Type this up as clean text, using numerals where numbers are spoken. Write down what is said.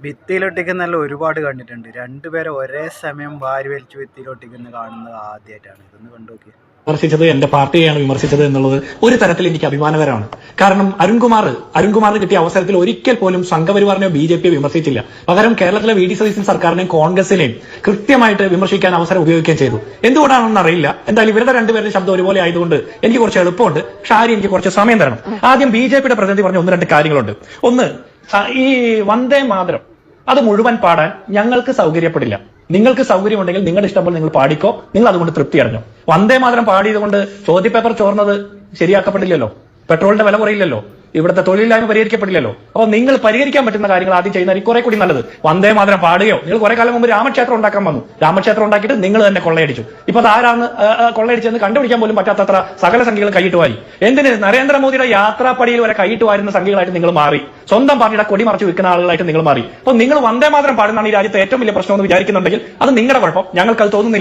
ഭിത്തിയിലൊട്ടിക്കുന്നല്ല ഒരുപാട് കണ്ടിട്ടുണ്ട്. രണ്ടുപേരെ ഒരേ സമയം വാരി വലിച്ച് ഭിത്തിയിലൊട്ടിക്കുന്നത് കാണുന്നത് ആദ്യമായിട്ടാണ്. ഇതൊന്ന് കണ്ടു നോക്കി. വിമർശിച്ചത് എന്റെ പാർട്ടിയെയാണ് വിമർശിച്ചത് എന്നുള്ളത് ഒരു തരത്തിൽ എനിക്ക് അഭിമാനകരമാണ്. കാരണം അരുൺകുമാറിന് കിട്ടിയ അവസരത്തിൽ ഒരിക്കൽ പോലും സംഘപരിവാറിനെയോ BJP വിമർശിച്ചില്ല. പകരം കേരളത്തിലെ VD സതീശൻ സർക്കാരിനെയും കോൺഗ്രസിനെയും കൃത്യമായിട്ട് വിമർശിക്കാൻ അവസരം ഉപയോഗിക്കുകയും ചെയ്തു. എന്തുകൊണ്ടാണെന്ന് അറിയില്ല. എന്തായാലും ഇവരുടെ രണ്ടുപേരുടെ ശബ്ദം ഒരുപോലെ ആയതുകൊണ്ട് എനിക്ക് കുറച്ച് എളുപ്പമുണ്ട്. പക്ഷെ ആരും എനിക്ക് കുറച്ച് സമയം തരണം. ആദ്യം BJPയുടെ പ്രതിനിധി പറഞ്ഞ ഒന്ന് രണ്ട് കാര്യങ്ങളുണ്ട്. ഒന്ന്, ഈ വന്ദേ മാതരം അത് മുഴുവൻ പാടാൻ ഞങ്ങൾക്ക് സൗകര്യപ്പെടില്ല. നിങ്ങൾക്ക് സൗകര്യമുണ്ടെങ്കിൽ നിങ്ങളുടെ ഇഷ്ടം പോലെ നിങ്ങൾ പാടിക്കോ, നിങ്ങൾ അതുകൊണ്ട് തൃപ്തി അടഞ്ഞോ. വന്ദേ മാതരം പാടിയത് കൊണ്ട് ചോദ്യപേപ്പർ ചോർന്നത് ശരിയാക്കപ്പെടില്ലല്ലോ, പെട്രോളിന്റെ വില കുറയില്ലല്ലോ, ഇവിടുത്തെ തൊഴിലില്ലായ്മ പരിഹരിക്കപ്പെടില്ലല്ലോ. അപ്പൊ നിങ്ങൾ പരിഹരിക്കാൻ പറ്റുന്ന കാര്യങ്ങൾ ആദ്യം ചെയ്യുന്നതായിരിക്കും കുറെ കൂടി നല്ലത്. വന്ദേ മാതരം പാടുകയോ, നിങ്ങൾ കുറെ കാലം മുമ്പ് രാമക്ഷേത്രം ഉണ്ടാക്കാൻ വന്നു, രാമക്ഷേത്രം ഉണ്ടാക്കിയിട്ട് നിങ്ങൾ തന്നെ കൊള്ളയടിച്ചു. ഇപ്പൊ അത് ആരാണ് കൊള്ളയടിച്ചെന്ന് കണ്ടുപിടിക്കാൻ പോലും പറ്റാത്തത്ര സകല സംഖ്യകൾ കൈയിട്ട് വാരി. എന്തിന് നരേന്ദ്രമോദിയുടെ യാത്രാപ്പടിയിൽ വരെ കൈയിട്ട് വാരുന്ന സംഖ്യകളായിട്ട് നിങ്ങൾ മാറി, സ്വന്തം പാർട്ടിയുടെ കൊടി മറച്ചു വെക്കുന്ന ആളുകളായിട്ട് നിങ്ങൾ മാറി. അപ്പൊ നിങ്ങൾ വന്ദേ മാതരം പാടുന്നതാണ് ഈ രാജ്യത്തെ ഏറ്റവും വലിയ പ്രശ്നം എന്ന് വിചാരിക്കുന്നുണ്ടെങ്കിൽ അത് നിങ്ങളുടെ കുഴപ്പം, ഞങ്ങൾക്ക് അത് തോന്നുന്നില്ല.